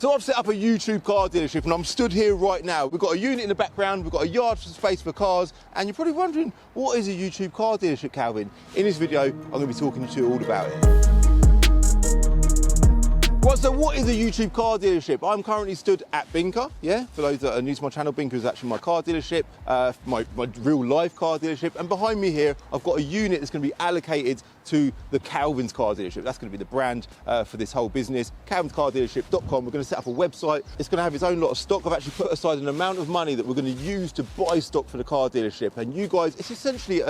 So I've set up a YouTube car dealership and I'm stood here right now. We've got a unit in the background, we've got a yard space for cars, and you're probably wondering, what is a YouTube car dealership, Calvin? In this video, I'm going to be talking to you all about it. Right, so what is a YouTube car dealership? I'm currently stood at Binker, yeah? For those that are new to my channel, Binker is actually my car dealership, my real life car dealership. And behind me here, I've got a unit that's going to be allocated to the Calvin's car dealership. That's going to be the brand for this whole business, calvinscardealership.com. We're going to set up a website. It's going to have its own lot of stock. I've actually put aside an amount of money that we're going to use to buy stock for the car dealership. And you guys, it's essentially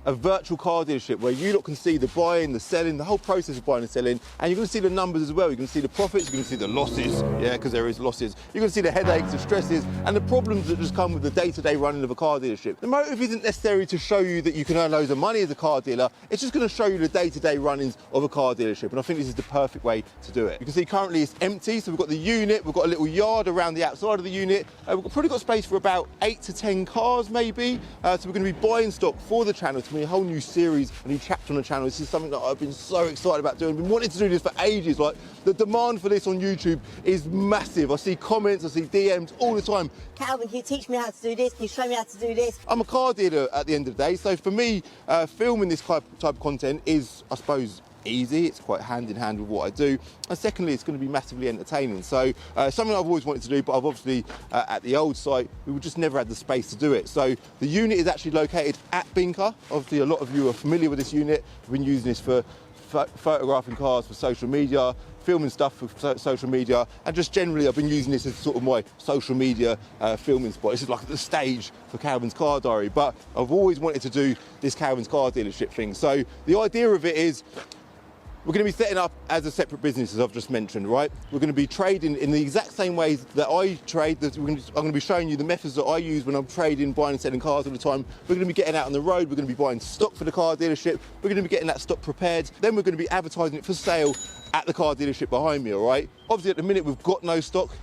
a virtual car dealership where you lot can see the buying, the selling, the whole process of buying and selling, and you're going to see the numbers as well. You're going to see the profits, you're going to see the losses, yeah, because there is losses. You're going to see the headaches, the stresses, and the problems that just come with the day-to-day running of a car dealership. The motive isn't necessarily to show you that you can earn loads of money as a car dealer. It's just going to show you the day-to-day runnings of a car dealership, and I think this is the perfect way to do it. You can see currently it's empty, so we've got the unit, we've got a little yard around the outside of the unit. We've probably got space for about 8 to 10 cars maybe, so we're going to be buying stock for the channel. It's going to be a whole new series, a new chapter on the channel. This is something that I've been so excited about doing. I've been wanting to do this for ages. Like, the demand for this on YouTube is massive. I see comments, I see DMs all the time. Calvin, can you teach me how to do this? Can you show me how to do this? I'm a car dealer at the end of the day, so for me, filming this type of content is, I suppose, easy. It's quite hand in hand with what I do, and secondly, it's going to be massively entertaining. So something I've always wanted to do, but I've obviously at the old site we just never had the space to do it. So the unit is actually located at Binker. Obviously a lot of you are familiar with this unit. I've been using this for photographing cars for social media, filming stuff for social media, and just generally I've been using this as sort of my social media filming spot. This is like the stage for Calvin's Car Diary, but I've always wanted to do this Calvin's car dealership thing. So the idea of it is, we're going to be setting up as a separate business, as I've just mentioned, right? We're going to be trading in the exact same ways that I trade. I'm going to be showing you the methods that I use when I'm trading, buying and selling cars all the time. We're going to be getting out on the road. We're going to be buying stock for the car dealership. We're going to be getting that stock prepared. Then we're going to be advertising it for sale at the car dealership behind me, all right? Obviously, at the minute, we've got no stock.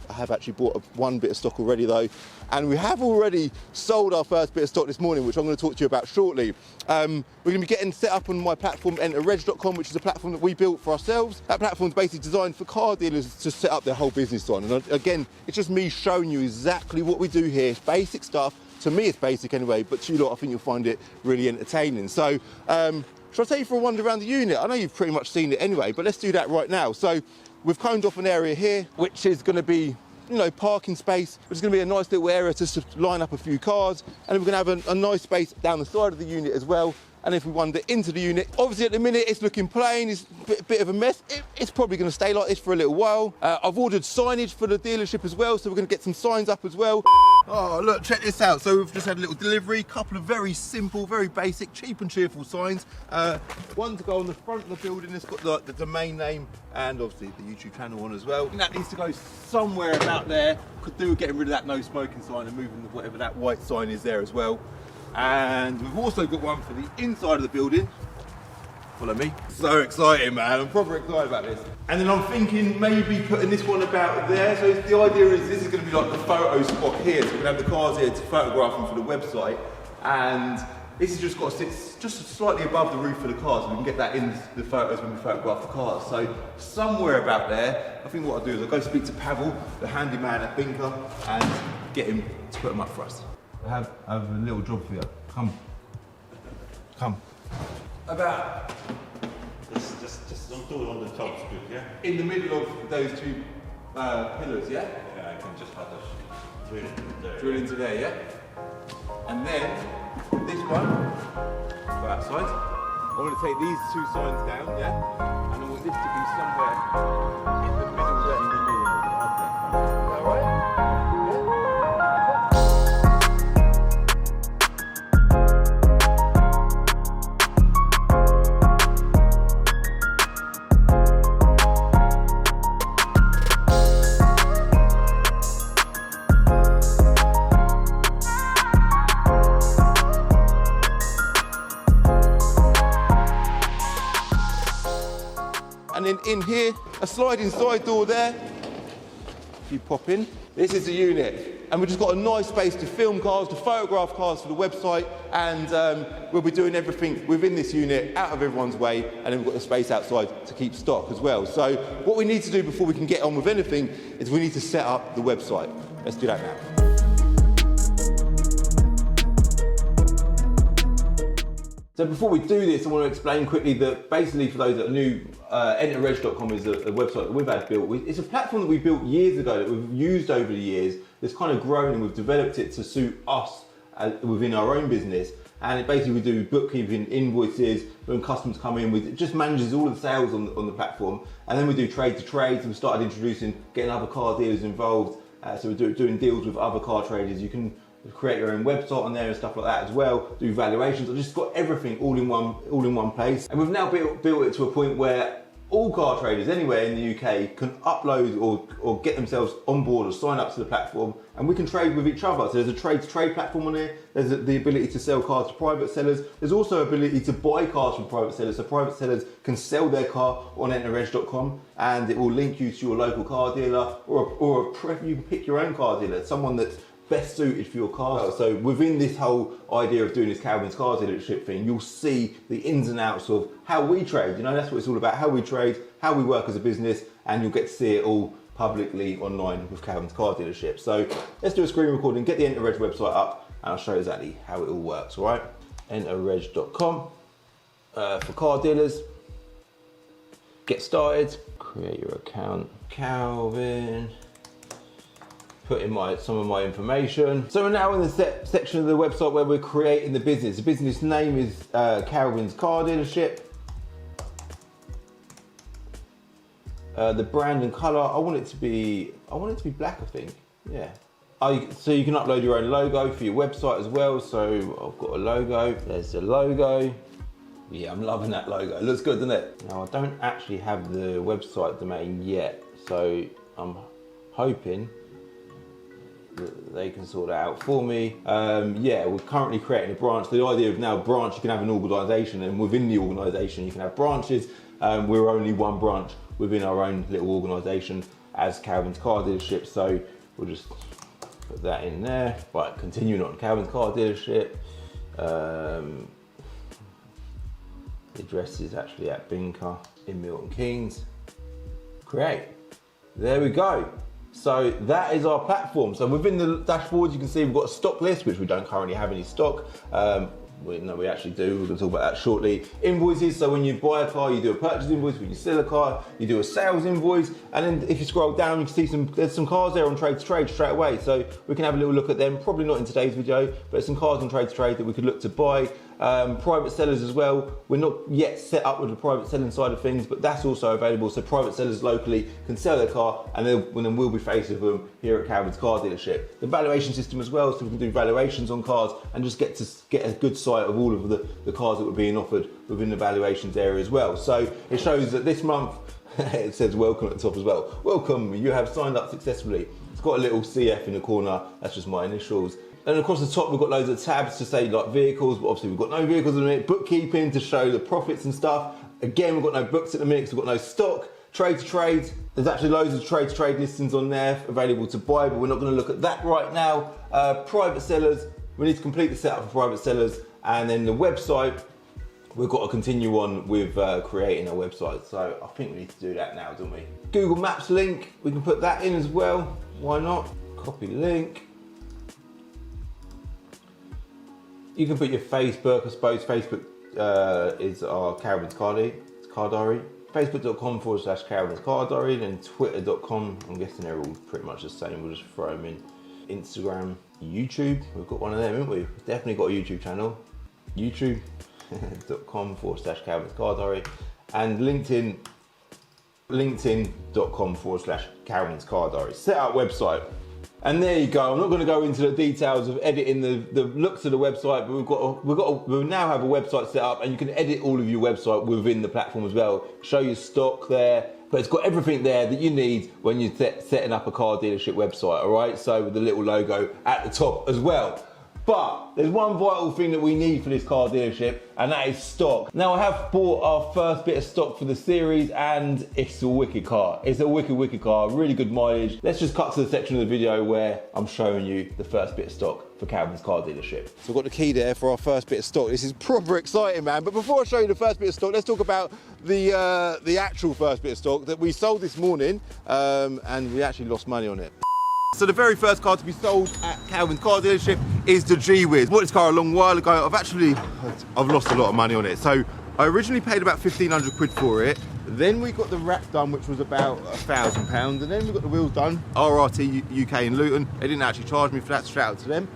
I have actually bought one bit of stock already though, and we have already sold our first bit of stock this morning, which I'm going to talk to you about shortly. We're going to be getting set up on my platform, enterreg.com, which is a platform that we built for ourselves. That platform is basically designed for car dealers to set up their whole business on. And again, it's just me showing you exactly what we do here. It's basic stuff. To me, it's basic anyway, but to you lot, I think you'll find it really entertaining. So, shall I take you for a wander around the unit? I know you've pretty much seen it anyway, but let's do that right now. So, we've coned off an area here, which is going to be, you know, parking space, which is going to be a nice little area to line up a few cars, and then we're going to have a nice space down the side of the unit as well. And if we wander into the unit, obviously at the minute it's looking plain, it's a bit of a mess. It's probably going to stay like this for a little while. I've ordered signage for the dealership as well, so we're going to get some signs up as well. Oh look, check this out. So we've just had a little delivery, couple of very simple, very basic, cheap and cheerful signs. One to go on the front of the building, it's got the domain name and obviously the YouTube channel on as well. And that needs to go somewhere about there. Could do with getting rid of that no smoking sign and moving whatever that white sign is there as well. And we've also got one for the inside of the building. Follow me. So exciting, man. I'm proper excited about this. And then I'm thinking maybe putting this one about there. So the idea is this is going to be like the photo spot here. So we're going to have the cars here to photograph them for the website. And this has just got to sit just slightly above the roof of the car, so we can get that in the photos when we photograph the cars. So somewhere about there, I think what I'll do is I'll go speak to Pavel, the handyman at Binker, and get him to put them up for us. I have a little job for you. Come. About. Just don't do it on the top strip, yeah? In the middle of those two pillars, yeah? Yeah, I can just have a drill into there. Drill into there, yeah? And then, this one, go outside. I want to take these two signs down, yeah? And I want this to be somewhere in the middle there. Okay. Alright? And then in here, a sliding side door there. You pop in. This is the unit. and we've just got a nice space to film cars, to photograph cars for the website, and we'll be doing everything within this unit out of everyone's way, and then we've got the space outside to keep stock as well. So what we need to do before we can get on with anything is we need to set up the website. Let's do that now. So before we do this, I want to explain quickly that basically for those that are new, enterreg.com is a website that we've had built. It's a platform that we built years ago that we've used over the years. That's kind of grown and we've developed it to suit us within our own business. And it basically we do bookkeeping, invoices, when customers come in, it just manages all of the sales on the platform. And then we do trade to trade, so we started introducing, getting other car dealers involved. So we're doing deals with other car traders. You can create your own website on there and stuff like that as well, do valuations. I've just got everything all in one place. And we've now built it to a point where all car traders anywhere in the UK can upload or get themselves on board or sign up to the platform, and we can trade with each other. So there's a trade to trade platform on there. There's the ability to sell cars to private sellers. There's also ability to buy cars from private sellers. So private sellers can sell their car on enterreg.com, and it will link you to your local car dealer, or you can pick your own car dealer, someone that's best suited for your car. So within this whole idea of doing this Calvin's car dealership thing, you'll see the ins and outs of how we trade. You know, that's what it's all about, how we trade, how we work as a business, and you'll get to see it all publicly online with Calvin's car dealership. So let's do a screen recording, get the Enterreg website up, and I'll show you exactly how it all works, all right? Enterreg.com for car dealers. Get started, create your account, Calvin. Put in some of my information. So we're now in the section of the website where we're creating the business. The business name is Calvin's Car Dealership. The brand and color, I want it to be black, I think. Yeah. So you can upload your own logo for your website as well. So I've got a logo. There's the logo. Yeah, I'm loving that logo. It looks good, doesn't it? Now I don't actually have the website domain yet, so I'm hoping that they can sort that out for me. Yeah, we're currently creating a branch. The idea of now branch, you can have an organisation, and within the organisation you can have branches. We're only one branch within our own little organisation as Calvin's Car Dealership, so we'll just put that in there. Right, continuing on, Calvin's Car Dealership. The address is actually at Binker in Milton Keynes. Create. There we go. So that is our platform. So within the dashboard, you can see we've got a stock list, which we don't currently have any stock. We actually do. We're going to talk about that shortly. Invoices. So when you buy a car, you do a purchase invoice. When you sell a car, you do a sales invoice. And then if you scroll down, you can see there's some cars there on trade to trade straight away. So we can have a little look at them. Probably not in today's video, but some cars on trade to trade that we could look to buy. Private sellers as well. We're not yet set up with the private selling side of things, but that's also available. So private sellers locally can sell their car, and then we'll be faced with them here at Calvin's Car Dealership. The valuation system as well, so we can do valuations on cars and just get a good sight of all of the cars that were being offered within the valuations area as well. So it shows that this month, it says welcome at the top as well. Welcome, you have signed up successfully. It's got a little CF in the corner, that's just my initials. And across the top, we've got loads of tabs to say like vehicles, but obviously we've got no vehicles in the minute. Bookkeeping to show the profits and stuff. Again, we've got no books in the mix, we've got no stock. Trade to trade, there's actually loads of trade to trade listings on there available to buy, but we're not going to look at that right now. Private sellers, we need to complete the setup for private sellers. And then the website, we've got to continue on with creating a website. So I think we need to do that now, don't we? Google Maps link, we can put that in as well. Why not? Copy link. You can put your Facebook, I suppose. Facebook is our Calvin's Car Diary. Facebook.com/Calvin's Car Diary. Then Twitter.com. I'm guessing they're all pretty much the same. We'll just throw them in. Instagram, YouTube. We've got one of them, haven't we? We've definitely got a YouTube channel. YouTube.com/Calvin's Car Diary. And LinkedIn. LinkedIn.com/Calvin's Car Diary. Set up website. And there you go. I'm not going to go into the details of editing the looks of the website, but we now have a website set up, and you can edit all of your website within the platform as well. Show your stock there, but it's got everything there that you need when you're setting up a car dealership website. All right. So with the little logo at the top as well. But there's one vital thing that we need for this car dealership, and that is stock. Now, I have bought our first bit of stock for the series, and it's a wicked car. It's a wicked car, really good mileage. Let's just cut to the section of the video where I'm showing you the first bit of stock for Calvin's car dealership. So I've got the key there for our first bit of stock. This is proper exciting, man. But before I show you the first bit of stock, let's talk about the actual first bit of stock that we sold this morning, and we actually lost money on it. So the very first car to be sold at Calvin's car dealership is the G-Wiz. Bought this car a long while ago. I've lost a lot of money on it. So I originally paid about 1,500 quid for it. Then we got the wrap done, which was about £1,000. And then we got the wheels done, RRT UK in Luton. They didn't actually charge me for that, so shout out to them.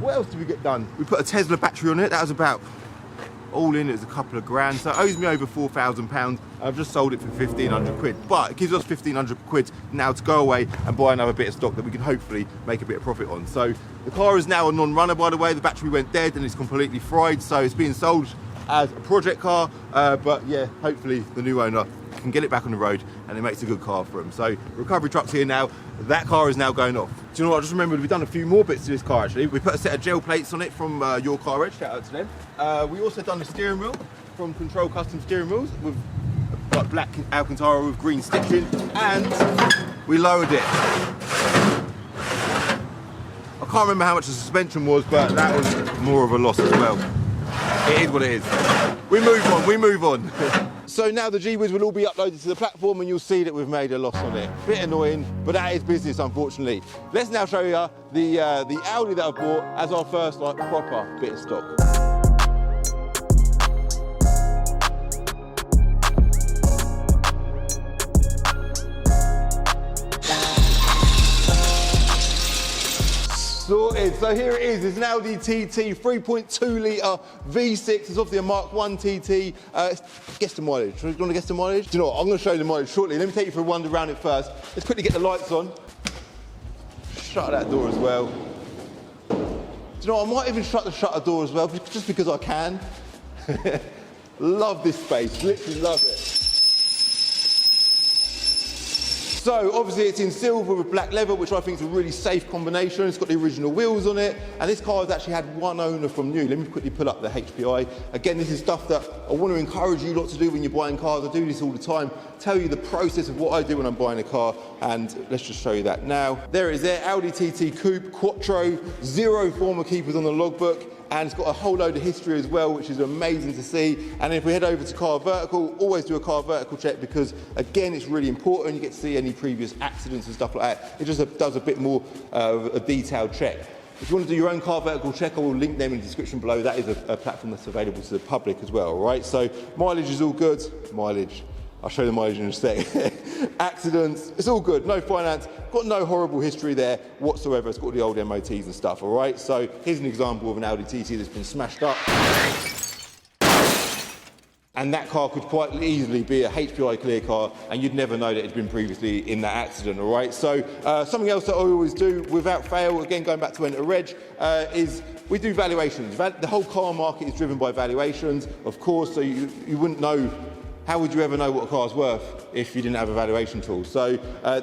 What else did we get done? We put a Tesla battery on it. That was about, all in, it was a couple of grand. So it owes me over £4,000. I've just sold it for 1,500 quid. But it gives us 1,500 quid now to go away and buy another bit of stock that we can hopefully make a bit of profit on. So the car is now a non-runner, by the way. The battery went dead and it's completely fried. So it's being sold as a project car. But yeah, hopefully the new owner can get it back on the road and it makes a good car for him. So recovery truck's here now. That car is now going off. Do you know what? I just remembered we've done a few more bits to this car actually. We put a set of gel plates on it from Your Car Edge, shout out to them. We also done the steering wheel from Control Custom Steering Wheels with like black Alcantara with green stitching, and we lowered it. I can't remember how much the suspension was, but that was more of a loss as well. It is what it is. We move on. So now the G-Wiz will all be uploaded to the platform and you'll see that we've made a loss on it. Bit annoying, but that is business, unfortunately. Let's now show you the Audi that I bought as our first like proper bit of stock. Sorted. So here it is. It's an Audi TT 3.2 litre V6. It's obviously a Mark 1 TT. Guess the mileage. Do you want to guess the mileage? Do you know what? I'm going to show you the mileage shortly. Let me take you for a wander around it first. Let's quickly get the lights on. Shut that door as well. Do you know what? I might even shut the shutter door as well, just because I can. Love this space. Literally love it. So obviously it's in silver with black leather, which I think is a really safe combination. It's got the original wheels on it, and this car has actually had one owner from new. Let me quickly pull up the HPI. Again, this is stuff that I want to encourage you lot to do when you're buying cars. I do this all the time, tell you the process of what I do when I'm buying a car, and let's just show you that now. There it is there, Audi TT Coupe, Quattro, 0 former keepers on the logbook. And it's got a whole load of history as well, which is amazing to see. And if we head over to Car Vertical, always do a Car Vertical check because, again, it's really important. You get to see any previous accidents and stuff like that. It just does a bit more a detailed check. If you want to do your own Car Vertical check, I will link them in the description below. That is a platform that's available to the public as well, all right? So mileage is all good. Mileage. I'll show you the mileage in a sec. Accidents, it's all good, no finance, got no horrible history there whatsoever. It's got the old MOTs and stuff, all right? So here's an example of an Audi TT that's been smashed up. And that car could quite easily be a HPI clear car, and you'd never know that it's been previously in that accident, all right? So something else that I always do without fail, again, going back to Enter Reg, is we do valuations. The whole car market is driven by valuations, of course, so you wouldn't know. How would you ever know what a car's worth if you didn't have a valuation tool? So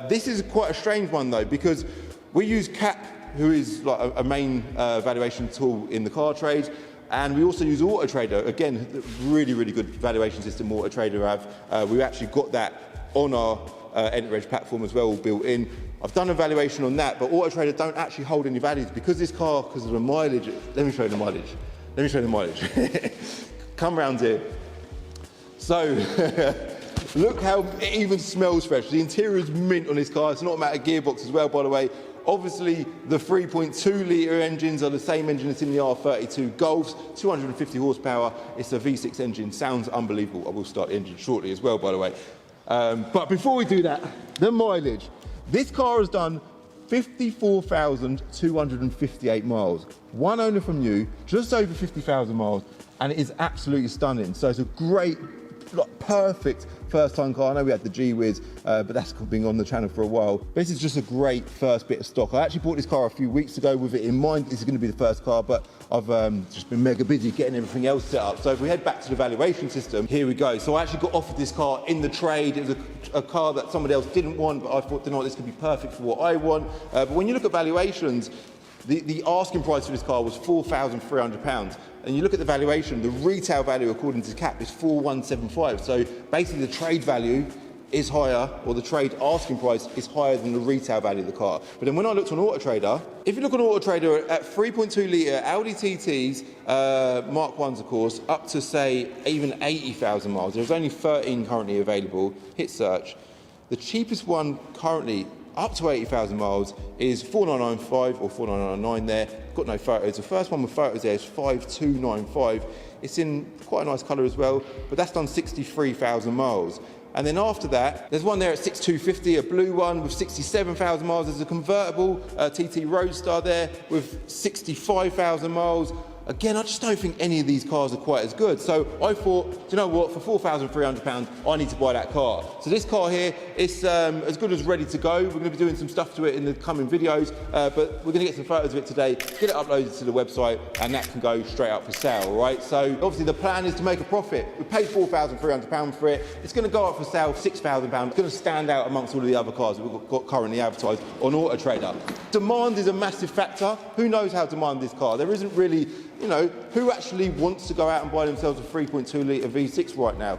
this is quite a strange one though, because we use CAP, who is like a main valuation tool in the car trade, and we also use Auto Trader. Again, really, really good valuation system Auto Trader have. We've actually got that on our Enter Reg platform as well, all built in. I've done a valuation on that, but Auto Trader don't actually hold any values because this car, because of the mileage. Let me show you the mileage. Let me show you the mileage. Come round here. So, look how it even smells fresh. The interior is mint on this car. It's an automatic gearbox as well, by the way. Obviously, the 3.2 litre engines are the same engine that's in the R32 Golfs, 250 horsepower. It's a V6 engine. Sounds unbelievable. I will start the engine shortly as well, by the way. But before we do that, the mileage. This car has done 54,258 miles. One owner from new, just over 50,000 miles, and it is absolutely stunning. So it's a great, like, perfect first-time car. I know we had the G-Wiz, but that's been on the channel for a while. This is just a great first bit of stock. I actually bought this car a few weeks ago with it in mind. This is going to be the first car, but I've just been mega busy getting everything else set up. So if we head back to the valuation system, here we go. So I actually got offered this car in the trade. It was a car that somebody else didn't want, but I thought, you know what, this could be perfect for what I want. But when you look at valuations, The asking price for this car was £4,300. And you look at the valuation, the retail value according to CAP is 4,175. So basically the trade value is higher, or the trade asking price is higher than the retail value of the car. But then when I looked on Auto Trader, if you look on Auto Trader at 3.2 litre Audi TTs, Mark 1s of course, up to say even 80,000 miles, there's only 13 currently available. Hit search. The cheapest one currently up to 80,000 miles is 4,995 or 4,999 there. Got no photos. The first one with photos there is 5,295. It's in quite a nice colour as well, but that's done 63,000 miles. And then after that, there's one there at 6,250, a blue one with 67,000 miles. There's a convertible TT Roadster there with 65,000 miles. Again, I just don't think any of these cars are quite as good. So I thought, do you know what, for £4,300, I need to buy that car. So this car here, it's as good as ready to go. We're going to be doing some stuff to it in the coming videos, but we're going to get some photos of it today, get it uploaded to the website, and that can go straight up for sale, right? So obviously the plan is to make a profit. We paid £4,300 for it. It's going to go up for sale, £6,000. It's going to stand out amongst all of the other cars that we've got currently advertised on Auto Trader. Demand is a massive factor. Who knows how to demand this car? There isn't really, you know, who actually wants to go out and buy themselves a 3.2 litre V6 right now?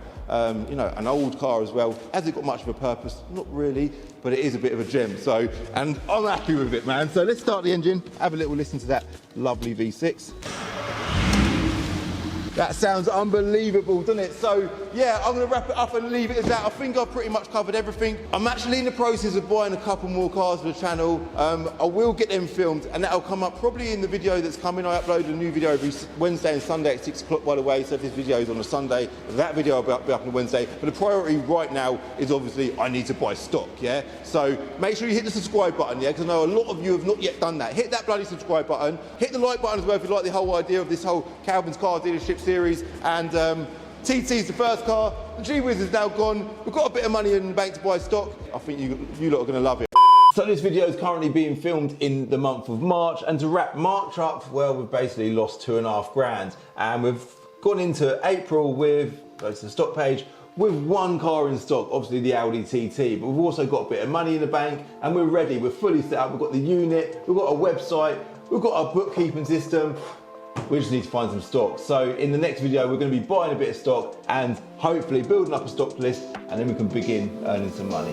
You know, an old car as well. Has it got much of a purpose? Not really, but it is a bit of a gem. So, and I'm happy with it, man. So let's start the engine, have a little listen to that lovely V6. That sounds unbelievable, doesn't it? So, yeah, I'm going to wrap it up and leave it as that. I think I've pretty much covered everything. I'm actually in the process of buying a couple more cars for the channel. I will get them filmed, and that'll come up probably in the video that's coming. I upload a new video every Wednesday and Sunday at 6 o'clock, by the way. So if this video is on a Sunday, that video will be up on a Wednesday. But the priority right now is obviously I need to buy stock, yeah? So make sure you hit the subscribe button, yeah? Because I know a lot of you have not yet done that. Hit that bloody subscribe button. Hit the like button as well if you like the whole idea of this whole Calvin's Car Dealership series. And TT's the first car. The G-Wiz is now gone. We've got a bit of money in the bank to buy stock. I think you lot are going to love it. So this video is currently being filmed in the month of March, and to wrap March up, well, we've basically lost £2,500, and we've gone into April with, go to the stock page, with one car in stock, obviously the Audi TT, but we've also got a bit of money in the bank, and we're ready. We're fully set up. We've got the unit, we've got a website, we've got our bookkeeping system. We just need to find some stock. So in the next video, we're going to be buying a bit of stock and hopefully building up a stock list, and then we can begin earning some money.